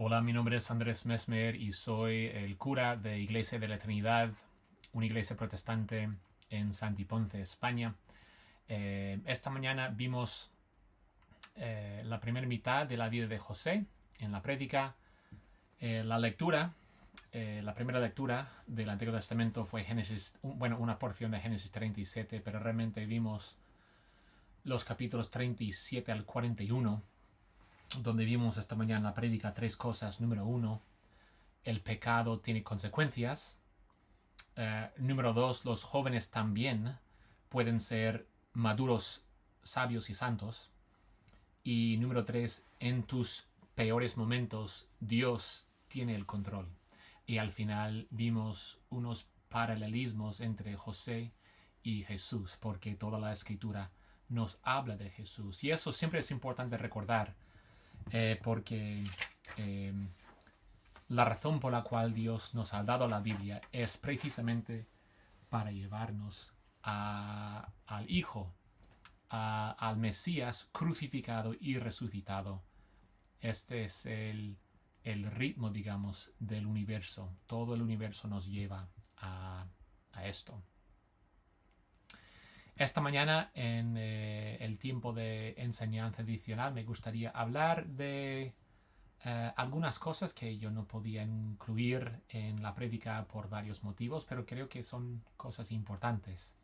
Hola, mi nombre es Andrés Mesmer y soy el cura de Iglesia de la Trinidad, una iglesia protestante en Santiponce, España. Esta mañana vimos la primera mitad de la vida de José en la prédica. La primera lectura del Antiguo Testamento fue una porción de Génesis 37, pero realmente vimos los capítulos 37 al 41, donde vimos esta mañana en la prédica tres cosas. Número uno, el pecado tiene consecuencias. Número dos, los jóvenes también pueden ser maduros, sabios y santos. Y número tres, en tus peores momentos Dios tiene el control. Y al final vimos unos paralelismos entre José y Jesús, porque toda la escritura nos habla de Jesús. Y eso siempre es importante recordar, porque la razón por la cual Dios nos ha dado la Biblia es precisamente para llevarnos al Hijo, al Mesías crucificado y resucitado. Este es el ritmo, digamos, del universo. Todo el universo nos lleva a esto. Esta mañana, en el tiempo de enseñanza adicional, me gustaría hablar de algunas cosas que yo no podía incluir en la prédica por varios motivos, pero creo que son cosas importantes.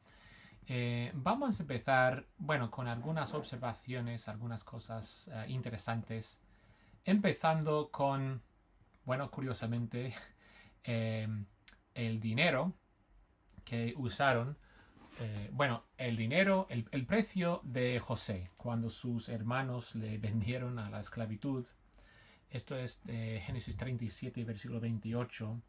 Vamos a empezar, con algunas observaciones, algunas cosas interesantes, empezando con, curiosamente, el dinero que usaron. El precio de José cuando sus hermanos le vendieron a la esclavitud. Esto es de Génesis 37, versículo 28.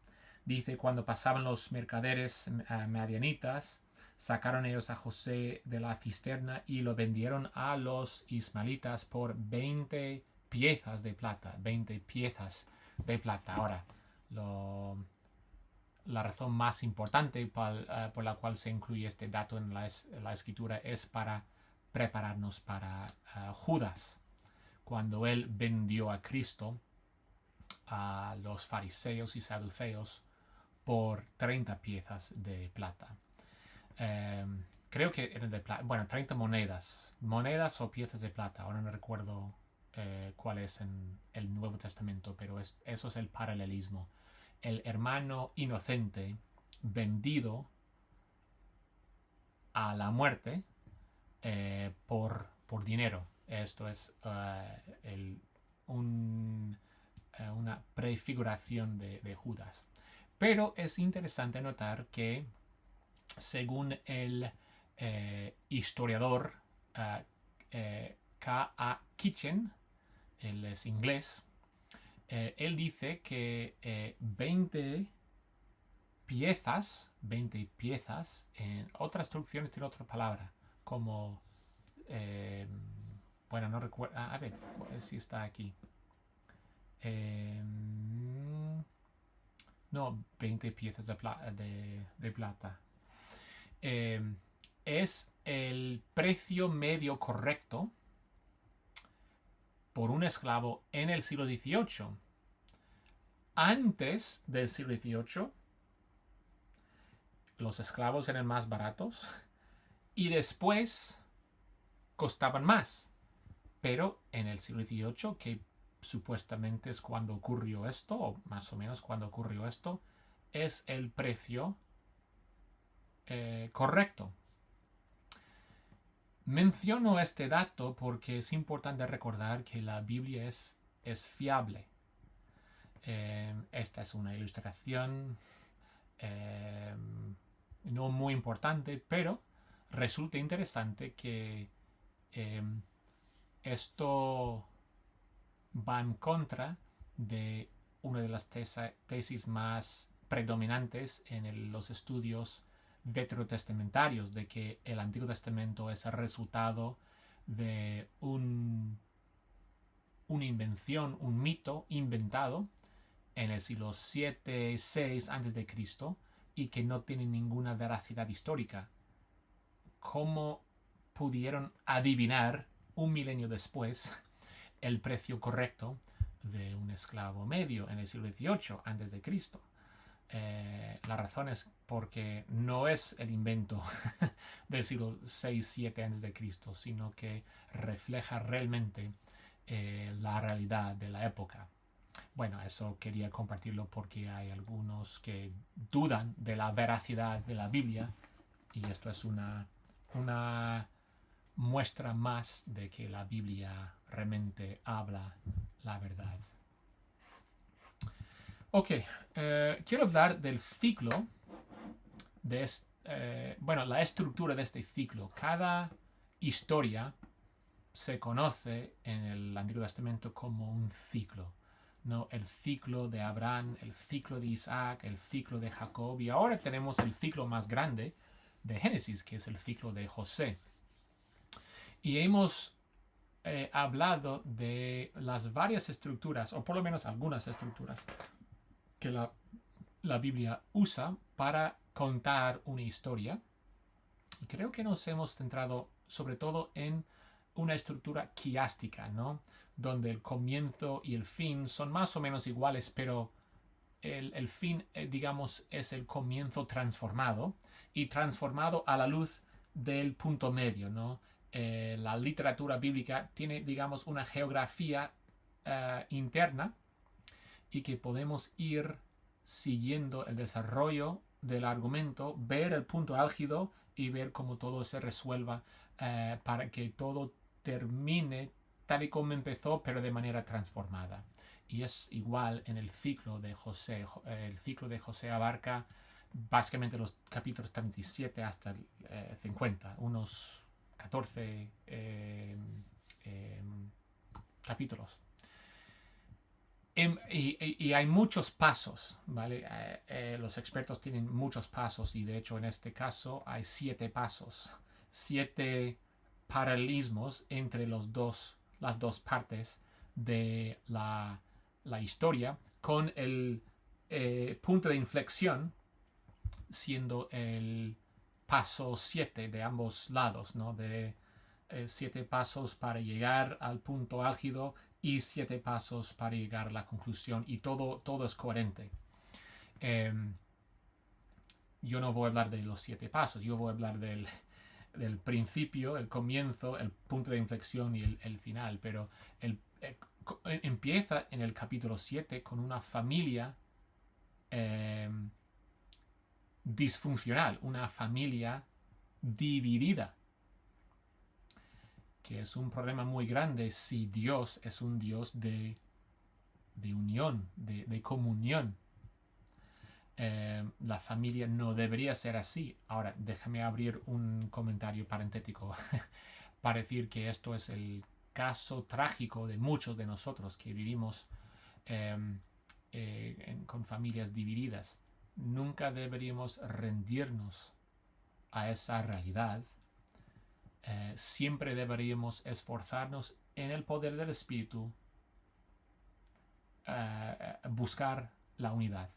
Dice, cuando pasaban los mercaderes madianitas, sacaron ellos a José de la cisterna y lo vendieron a los ismaelitas por 20 piezas de plata. 20 piezas de plata. Ahora, la razón más importante por la cual se incluye este dato en la escritura es para prepararnos para Judas, cuando él vendió a Cristo a los fariseos y saduceos por 30 piezas de plata. Creo que eran de plata, 30 monedas o piezas de plata. Ahora no recuerdo cuál es en el Nuevo Testamento, pero eso es el paralelismo. El hermano inocente vendido a la muerte por dinero. Esto es una prefiguración de Judas. Pero es interesante notar que, según el historiador K.A. Kitchen, él es inglés, él dice que 20 piezas, en otras traducciones tiene otra palabra, como, no recuerdo, a ver si está aquí. No, 20 piezas de plata. Es el precio medio correcto por un esclavo en el siglo XVIII. Antes del siglo XVIII, los esclavos eran más baratos y después costaban más. Pero en el siglo XVIII, que supuestamente es cuando ocurrió esto, o más o menos cuando ocurrió esto, es el precio correcto. Menciono este dato porque es importante recordar que la Biblia es fiable. Esta es una ilustración no muy importante, pero resulta interesante que esto va en contra de una de las tesis más predominantes en los estudios veterotestamentarios, de que el Antiguo Testamento es el resultado de una invención, un mito inventado en el siglo 7, 6 a.C. y que no tiene ninguna veracidad histórica. ¿Cómo pudieron adivinar un milenio después el precio correcto de un esclavo medio en el siglo XVIII antes de Cristo. La razón es porque no es el invento del siglo VI-VII antes de Cristo, sino que refleja realmente la realidad de la época. Bueno, eso quería compartirlo porque hay algunos que dudan de la veracidad de la Biblia y esto es una muestra más de que la Biblia realmente habla la verdad. Ok, quiero hablar del ciclo, la estructura de este ciclo. Cada historia se conoce en el Antiguo Testamento como un ciclo, ¿no? El ciclo de Abraham, el ciclo de Isaac, el ciclo de Jacob, y ahora tenemos el ciclo más grande de Génesis, que es el ciclo de José. Y hemos hablado de las varias estructuras, o por lo menos algunas estructuras, que la Biblia usa para contar una historia. Y creo que nos hemos centrado sobre todo en una estructura quiástica, ¿no? Donde el comienzo y el fin son más o menos iguales, pero el fin, digamos, es el comienzo transformado y transformado a la luz del punto medio, ¿no? La literatura bíblica tiene, digamos, una geografía interna y que podemos ir siguiendo el desarrollo del argumento, ver el punto álgido y ver cómo todo se resuelva para que todo termine tal y como empezó, pero de manera transformada. Y es igual en el ciclo de José. El ciclo de José abarca básicamente los capítulos 37 hasta el 50, unos 14 capítulos. Y hay muchos pasos, ¿vale? Los expertos tienen muchos pasos y de hecho en este caso hay 7 pasos, 7 paralelismos entre las dos partes de la historia, con el punto de inflexión siendo el paso 7 de ambos lados, ¿no? De 7 pasos para llegar al punto álgido y 7 pasos para llegar a la conclusión, y todo es coherente. Yo no voy a hablar de los 7 pasos, yo voy a hablar del principio, el comienzo, el punto de inflexión y el final, pero empieza en el capítulo 7 con una familia disfuncional, una familia dividida, que es un problema muy grande si Dios es un Dios de unión, de comunión. La familia no debería ser así. Ahora, déjame abrir un comentario paréntico para decir que esto es el caso trágico de muchos de nosotros que vivimos con familias divididas. Nunca deberíamos rendirnos a esa realidad. Siempre deberíamos esforzarnos en el poder del Espíritu, buscar la unidad.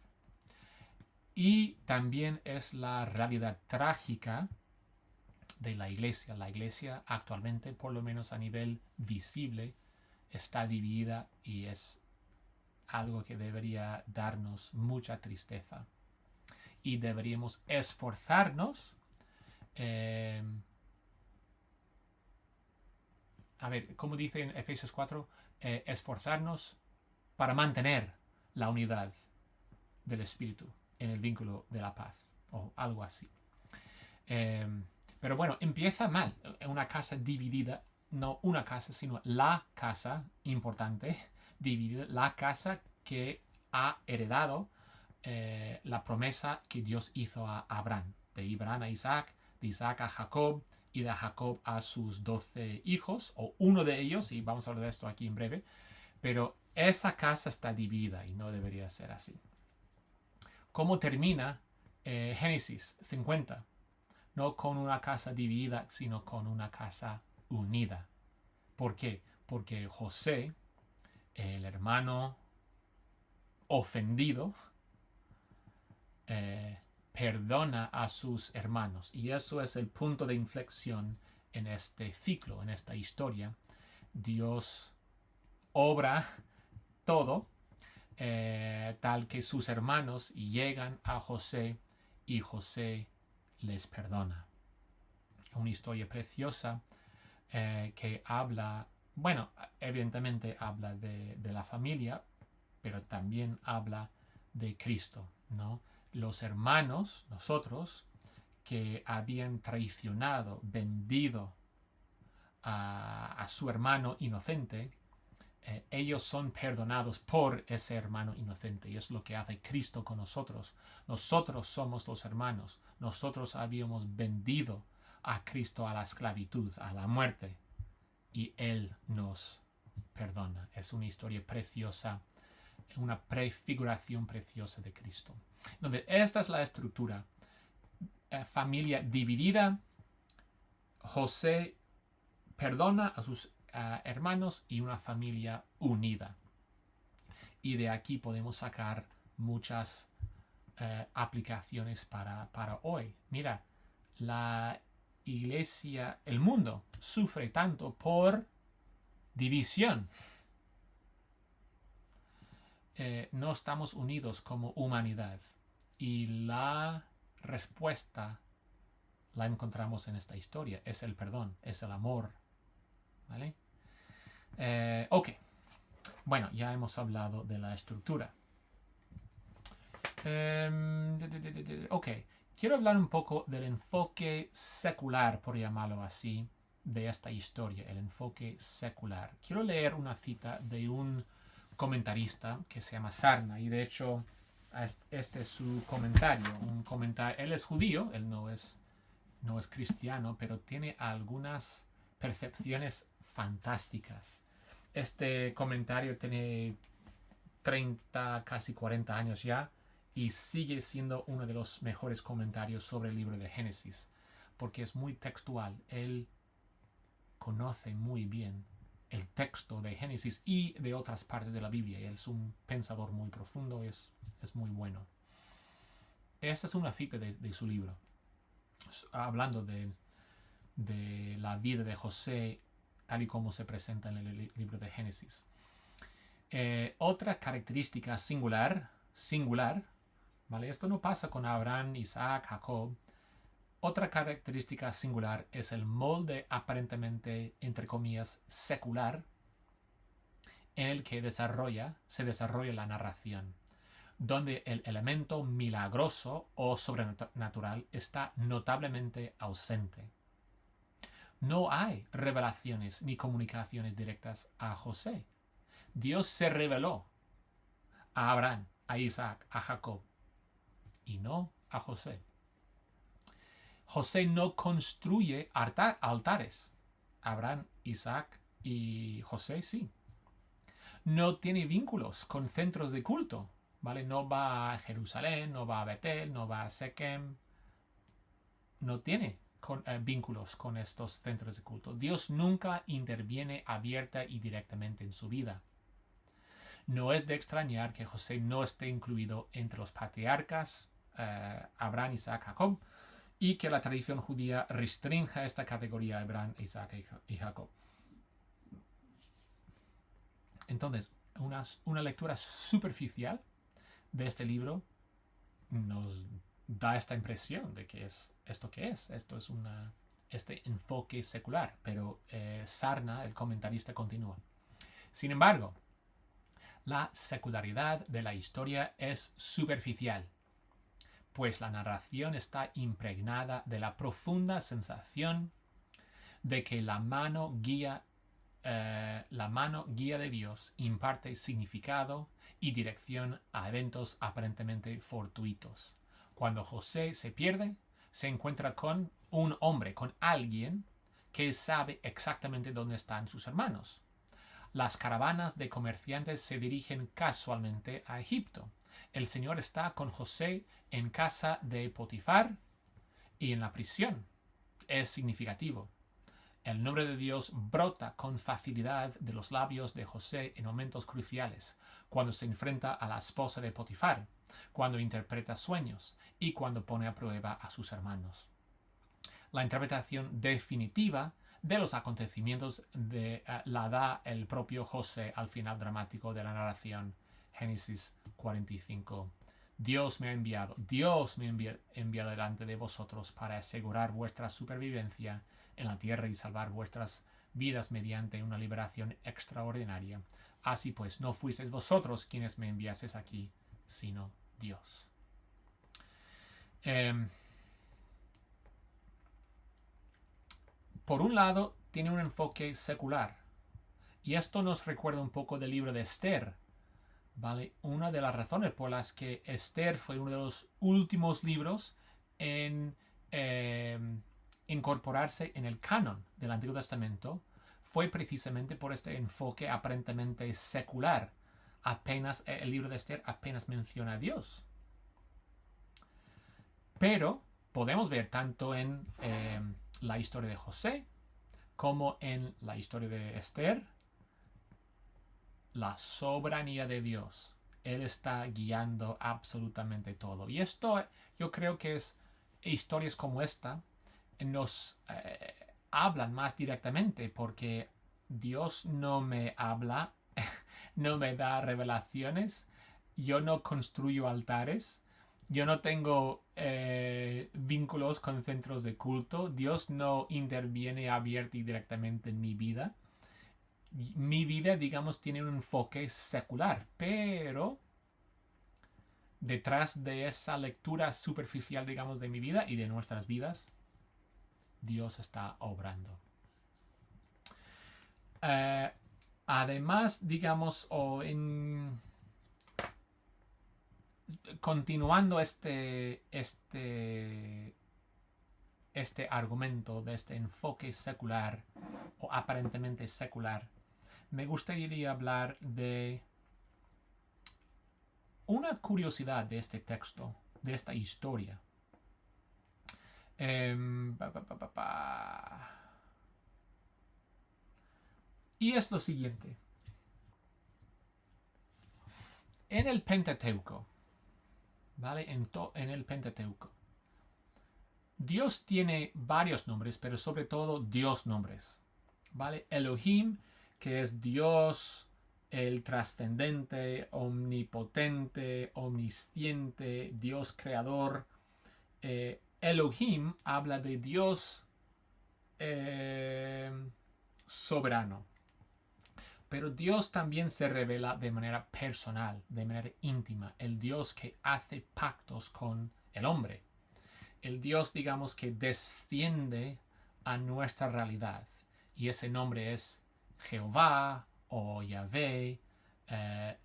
Y también es la realidad trágica de la Iglesia. La Iglesia actualmente, por lo menos a nivel visible, está dividida y es algo que debería darnos mucha tristeza. Y deberíamos esforzarnos como dice en Efesios 4, esforzarnos para mantener la unidad del Espíritu en el vínculo de la paz, o algo así. Pero bueno, empieza mal. Una casa dividida, no una casa, sino la casa importante, dividida, la casa que ha heredado la promesa que Dios hizo a Abraham, de Abraham a Isaac, de Isaac a Jacob, y de Jacob a sus 12 hijos, o uno de ellos, y vamos a hablar de esto aquí en breve, pero esa casa está dividida y no debería ser así. ¿Cómo termina Génesis 50? No con una casa dividida, sino con una casa unida. ¿Por qué? Porque José, el hermano ofendido, perdona a sus hermanos, y eso es el punto de inflexión en este ciclo, en esta historia. Dios obra todo, tal que sus hermanos llegan a José y José les perdona. Una historia preciosa que habla, bueno, evidentemente habla de la familia, pero también habla de Cristo, ¿no? Los hermanos, nosotros, que habían traicionado, vendido a su hermano inocente, ellos son perdonados por ese hermano inocente, y es lo que hace Cristo con nosotros. Nosotros somos los hermanos, nosotros habíamos vendido a Cristo a la esclavitud, a la muerte, y Él nos perdona. Es una historia preciosa, una prefiguración preciosa de Cristo. Donde esta es la estructura. Familia dividida, José perdona a sus hermanos y una familia unida. Y de aquí podemos sacar muchas aplicaciones para hoy. Mira, la iglesia, el mundo sufre tanto por división. No estamos unidos como humanidad. Y la respuesta la encontramos en esta historia. Es el perdón, es el amor. ¿Vale? Ok. Bueno, ya hemos hablado de la estructura. Ok. Quiero hablar un poco del enfoque secular, por llamarlo así, de esta historia. El enfoque secular. Quiero leer una cita de un comentarista que se llama Sarna, y de hecho este es su comentario. Él es judío, él no es cristiano, pero tiene algunas percepciones fantásticas. Este comentario tiene 30, casi 40 años ya, y sigue siendo uno de los mejores comentarios sobre el libro de Génesis, porque es muy textual. Él conoce muy bien el texto de Génesis y de otras partes de la Biblia. Él es un pensador muy profundo, es muy bueno. Esta es una cita de su libro, hablando de la vida de José tal y como se presenta en el libro de Génesis. Otra característica singular, ¿vale? Esto no pasa con Abraham, Isaac, Jacob. Otra característica singular es el molde aparentemente, entre comillas, secular en el que se desarrolla la narración, donde el elemento milagroso o sobrenatural está notablemente ausente. No hay revelaciones ni comunicaciones directas a José. Dios se reveló a Abraham, a Isaac, a Jacob, y no a José. José no construye altares. Abraham, Isaac y José sí. No tiene vínculos con centros de culto, ¿vale? No va a Jerusalén, no va a Betel, no va a Sequem. No tiene vínculos con estos centros de culto. Dios nunca interviene abierta y directamente en su vida. No es de extrañar que José no esté incluido entre los patriarcas Abraham, Isaac, Jacob, y que la tradición judía restrinja esta categoría a Abraham, Isaac y Jacob. Entonces, una lectura superficial de este libro nos da esta impresión de que es esto que es. Esto es este enfoque secular. Pero Sarna, el comentarista, continúa. Sin embargo, la secularidad de la historia es superficial, pues la narración está impregnada de la profunda sensación de que la mano guía de Dios imparte significado y dirección a eventos aparentemente fortuitos. Cuando José se pierde, se encuentra con un hombre, con alguien que sabe exactamente dónde están sus hermanos. Las caravanas de comerciantes se dirigen casualmente a Egipto. El Señor está con José en casa de Potifar y en la prisión. Es significativo. El nombre de Dios brota con facilidad de los labios de José en momentos cruciales, cuando se enfrenta a la esposa de Potifar, cuando interpreta sueños y cuando pone a prueba a sus hermanos. La interpretación definitiva de los acontecimientos la da el propio José al final dramático de la narración, Génesis 45. Dios me ha enviado delante de vosotros para asegurar vuestra supervivencia en la tierra y salvar vuestras vidas mediante una liberación extraordinaria. Así pues, no fuisteis vosotros quienes me enviasteis aquí, sino Dios. Por un lado, tiene un enfoque secular. Y esto nos recuerda un poco del libro de Esther. ¿Vale? Una de las razones por las que Esther fue uno de los últimos libros en incorporarse en el canon del Antiguo Testamento fue precisamente por este enfoque aparentemente secular. El libro de Esther apenas menciona a Dios. Pero podemos ver tanto en la historia de José como en la historia de Esther la soberanía de Dios. Él está guiando absolutamente todo. Y esto yo creo que es historias como esta nos hablan más directamente porque Dios no me habla, no me da revelaciones, yo no construyo altares, yo no tengo vínculos con centros de culto, Dios no interviene abierta y directamente en mi vida. Mi vida, digamos, tiene un enfoque secular, pero detrás de esa lectura superficial, digamos, de mi vida y de nuestras vidas, Dios está obrando. Además, digamos, continuando este argumento de este enfoque secular o aparentemente secular, me gustaría hablar de una curiosidad de este texto, de esta historia. Y es lo siguiente. En el Pentateuco, ¿vale? En el Pentateuco, Dios tiene varios nombres, pero sobre todo Dios nombres, ¿vale? Elohim, que es Dios, el trascendente, omnipotente, omnisciente, Dios creador. Elohim habla de Dios soberano. Pero Dios también se revela de manera personal, de manera íntima, el Dios que hace pactos con el hombre. El Dios, digamos, que desciende a nuestra realidad. Y ese nombre es Jehová o Yahvé.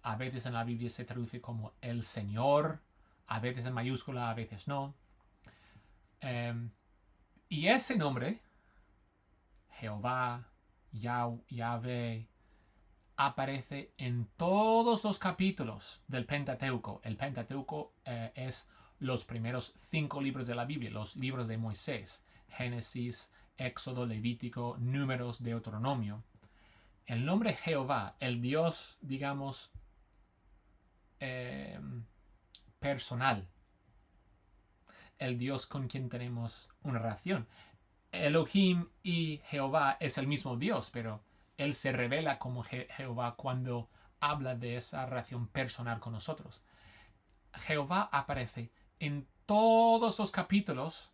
A veces en la Biblia se traduce como el Señor, a veces en mayúscula, a veces no. Y ese nombre, Jehová, Yahvé, aparece en todos los capítulos del Pentateuco. El Pentateuco es los primeros 5 libros de la Biblia, los libros de Moisés, Génesis, Éxodo, Levítico, Números, Deuteronomio. El nombre Jehová, el Dios, digamos, personal, el Dios con quien tenemos una relación. Elohim y Jehová es el mismo Dios, pero Él se revela como Jehová cuando habla de esa relación personal con nosotros. Jehová aparece en todos los capítulos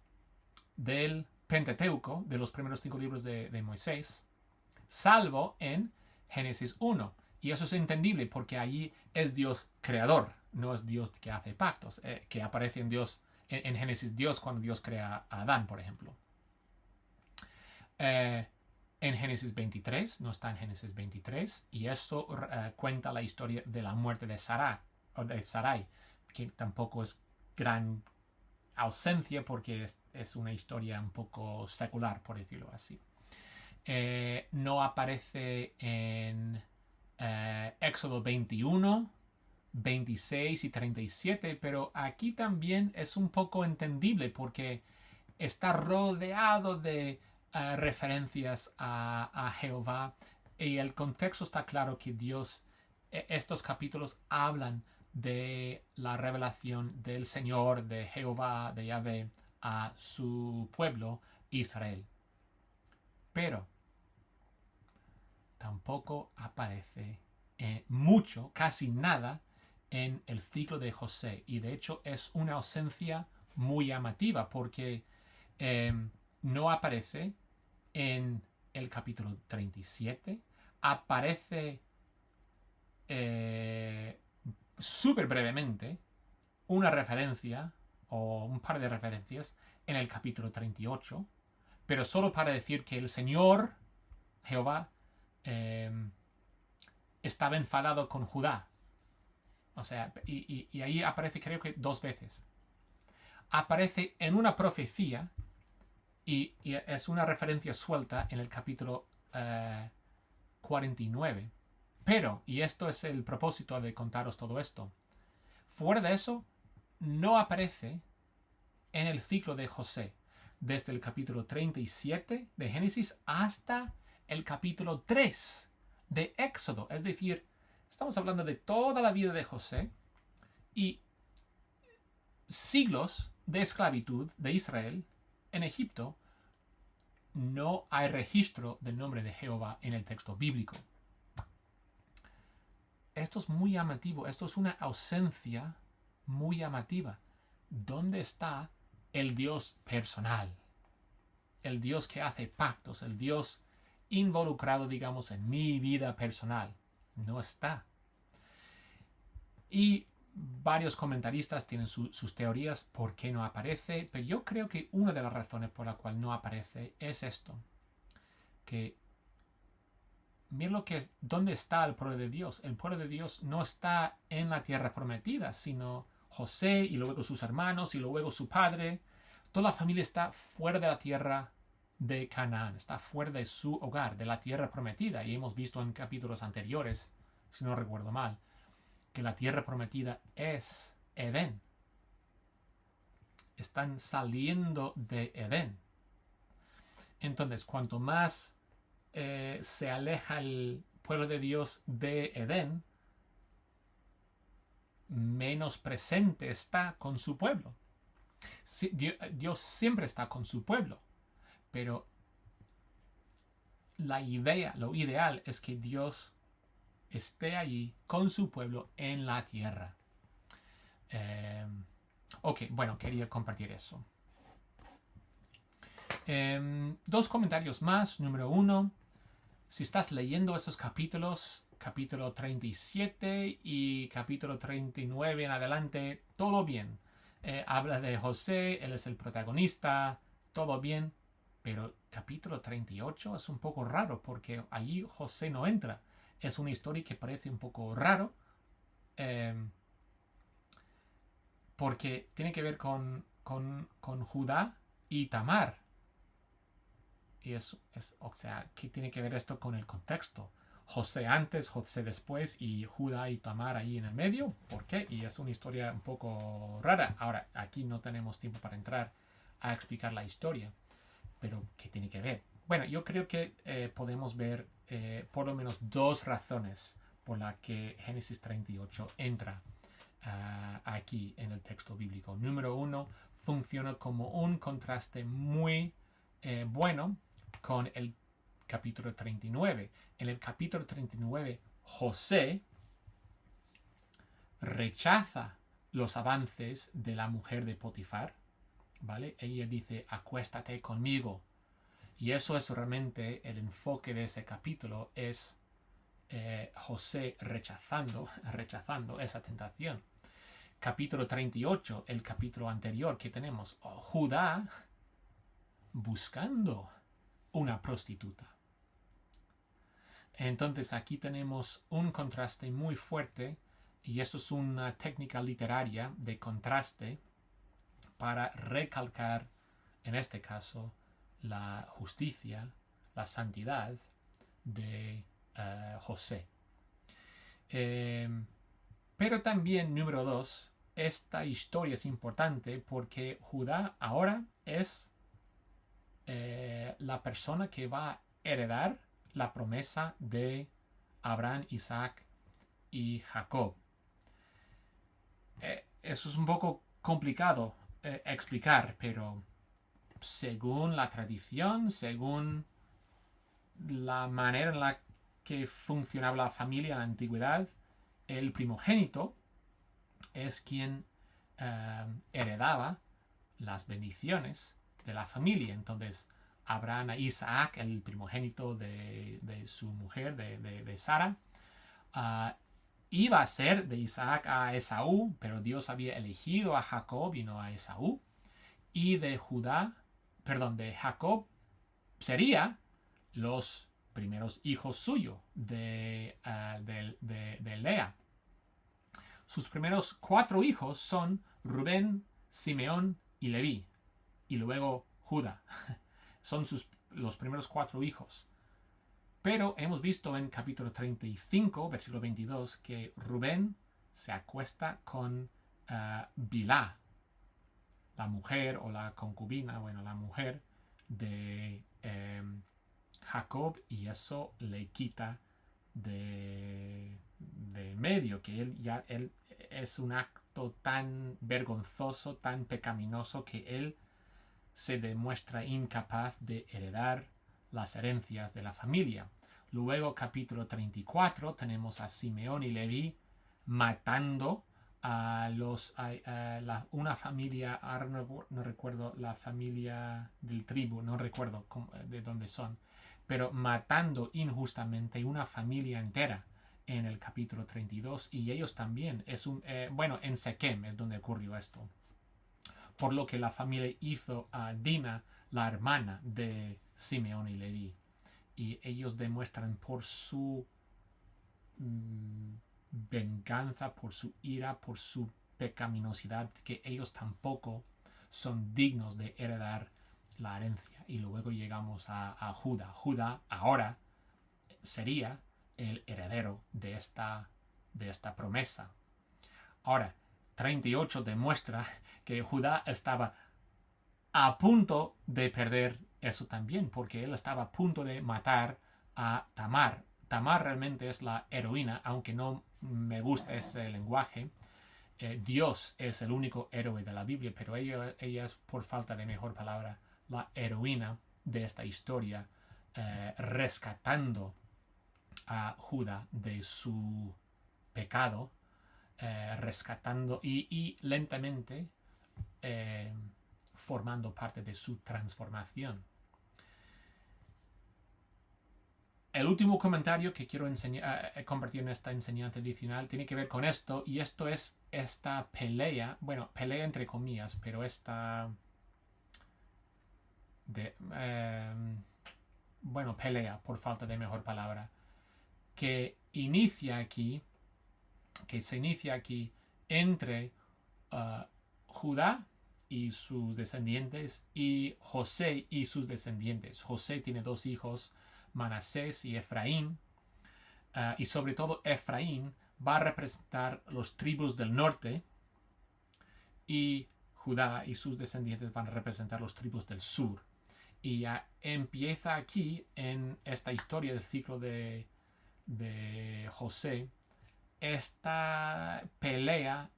del Pentateuco, de los primeros 5 libros de Moisés, salvo en Génesis 1. Y eso es entendible porque allí es Dios creador, no es Dios que hace pactos, que aparece en Génesis Dios cuando Dios crea a Adán, por ejemplo. En Génesis 23, no está en Génesis 23, y eso cuenta la historia de la muerte de Sarai, que tampoco es gran ausencia porque es una historia un poco secular, por decirlo así. No aparece en Éxodo 21, 26 y 37, pero aquí también es un poco entendible porque está rodeado de referencias a Jehová y el contexto está claro que Dios, estos capítulos hablan de la revelación del Señor, de Jehová, de Yahvé, a su pueblo Israel. pero tampoco aparece mucho, casi nada, en el ciclo de José. Y de hecho es una ausencia muy llamativa porque no aparece en el capítulo 37, aparece súper brevemente una referencia o un par de referencias en el capítulo 38, pero solo para decir que el Señor, Jehová, estaba enfadado con Judá. O sea, y ahí aparece creo que 2 veces. Aparece en una profecía y es una referencia suelta en el capítulo 49. Pero, y esto es el propósito de contaros todo esto, fuera de eso, no aparece en el ciclo de José, desde el capítulo 37 de Génesis hasta el capítulo 3 de Éxodo. Es decir, estamos hablando de toda la vida de José y siglos de esclavitud de Israel en Egipto. No hay registro del nombre de Jehová en el texto bíblico. Esto es muy llamativo, esto es una ausencia muy llamativa. ¿Dónde está el Dios personal? El Dios que hace pactos, el Dios involucrado, digamos, en mi vida personal. No está. Y varios comentaristas tienen sus teorías por qué no aparece, pero yo creo que una de las razones por la cual no aparece es esto. Que miren dónde está el pueblo de Dios. El pueblo de Dios no está en la tierra prometida, sino José y luego sus hermanos y luego su padre. Toda la familia está fuera de la tierra de Canaán, está fuera de su hogar, de la tierra prometida. Y hemos visto en capítulos anteriores, si no recuerdo mal, que la tierra prometida es Edén. Están saliendo de Edén. Entonces, cuanto más se aleja el pueblo de Dios de Edén, menos presente está con su pueblo. Dios siempre está con su pueblo, pero la idea, lo ideal es que Dios esté allí con su pueblo en la tierra. Ok, bueno, quería compartir eso. 2 comentarios más. Número 1, si estás leyendo esos capítulos, capítulo 37 y capítulo 39 en adelante, todo bien. Habla de José, él es el protagonista, todo bien, pero capítulo 38 es un poco raro porque allí José no entra. Es una historia que parece un poco raro porque tiene que ver con Judá y Tamar. Y o sea, ¿qué tiene que ver esto con el contexto? José antes, José después y Judá y Tamar ahí en el medio. ¿Por qué? Y es una historia un poco rara. Ahora, aquí no tenemos tiempo para entrar a explicar la historia. Pero, ¿qué tiene que ver? Bueno, yo creo que podemos ver por lo menos 2 razones por las que Génesis 38 entra aquí en el texto bíblico. Número 1, funciona como un contraste muy bueno con el capítulo 39. En el capítulo 39, José rechaza los avances de la mujer de Potifar, ¿vale? Ella dice, acuéstate conmigo. Y eso es realmente el enfoque de ese capítulo, es José rechazando esa tentación. Capítulo 38, el capítulo anterior que tenemos, Judá buscando una prostituta. Entonces aquí tenemos un contraste muy fuerte y esto es una técnica literaria de contraste para recalcar, en este caso, la justicia, la santidad de José. Pero también, número 2, esta historia es importante porque Judá ahora es la persona que va a heredar la promesa de Abraham, Isaac y Jacob. Eso es un poco complicado explicar, pero según la tradición, según la manera en la que funcionaba la familia en la antigüedad, el primogénito es quien heredaba las bendiciones de la familia. Entonces, Abraham a Isaac, el primogénito de su mujer, de Sara, iba a ser de Isaac a Esaú, pero Dios había elegido a Jacob y no a Esaú. Y de Jacob sería los primeros hijos suyos de Lea. Sus primeros 4 hijos son Rubén, Simeón y Leví. Y luego Judá. Son los primeros 4 hijos. Pero hemos visto en capítulo 35, versículo 22, que Rubén se acuesta con Bilhá, la mujer o la concubina, la mujer de Jacob, y eso le quita de medio, que él es un acto tan vergonzoso, tan pecaminoso, que él se demuestra incapaz de heredar las herencias de la familia. Luego, capítulo 34, tenemos a Simeón y Leví matando a una familia, ahora no recuerdo la familia del tribu, no recuerdo de dónde son, pero matando injustamente una familia entera en el capítulo 32, y ellos también, en Sequem es donde ocurrió esto. Por lo que la familia hizo a Dina, la hermana de Simeón y Leví. Y ellos demuestran por su venganza, por su ira, por su pecaminosidad, que ellos tampoco son dignos de heredar la herencia. Y luego llegamos a Judá. Judá ahora sería el heredero de esta promesa. Ahora, 38 demuestra que Judá estaba a punto de perder eso también, porque él estaba a punto de matar a Tamar. Tamar realmente es la heroína, aunque no me gusta ese lenguaje. Dios es el único héroe de la Biblia, pero ella es, por falta de mejor palabra, la heroína de esta historia, rescatando a Judá de su pecado, rescatando y lentamente formando parte de su transformación. El último comentario que quiero compartir en esta enseñanza adicional tiene que ver con esto, y esto es esta pelea, pelea entre comillas, pero pelea, por falta de mejor palabra, que se inicia aquí entre Judá y sus descendientes y José y sus descendientes. José tiene 2 hijos, Manasés y Efraín, y sobre todo Efraín va a representar los tribus del norte, y Judá y sus descendientes van a representar los tribus del sur. Y empieza aquí, en esta historia del ciclo de José, esta pelea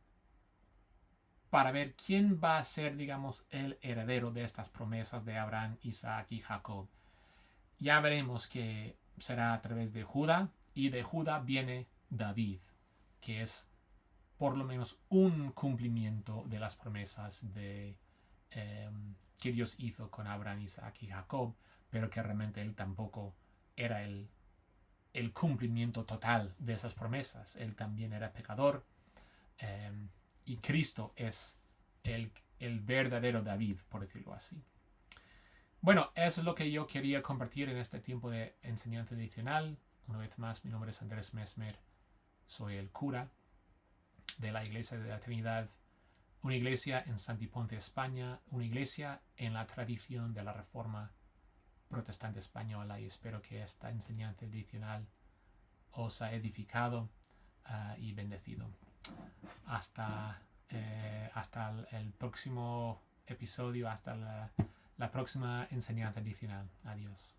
para ver quién va a ser, digamos, el heredero de estas promesas de Abraham, Isaac y Jacob. Ya veremos que será a través de Judá, y de Judá viene David, que es por lo menos un cumplimiento de las promesas que Dios hizo con Abraham, Isaac y Jacob, pero que realmente él tampoco era el cumplimiento total de esas promesas. Él también era pecador, y Cristo es el verdadero David, por decirlo así. Bueno, eso es lo que yo quería compartir en este tiempo de enseñanza adicional. Una vez más, mi nombre es Andrés Mesmer, soy el cura de la Iglesia de la Trinidad, una iglesia en Santiponce, España, una iglesia en la tradición de la Reforma Protestante Española, y espero que esta enseñanza adicional os ha edificado y bendecido. Hasta el próximo episodio, hasta la próxima enseñanza adicional. Adiós.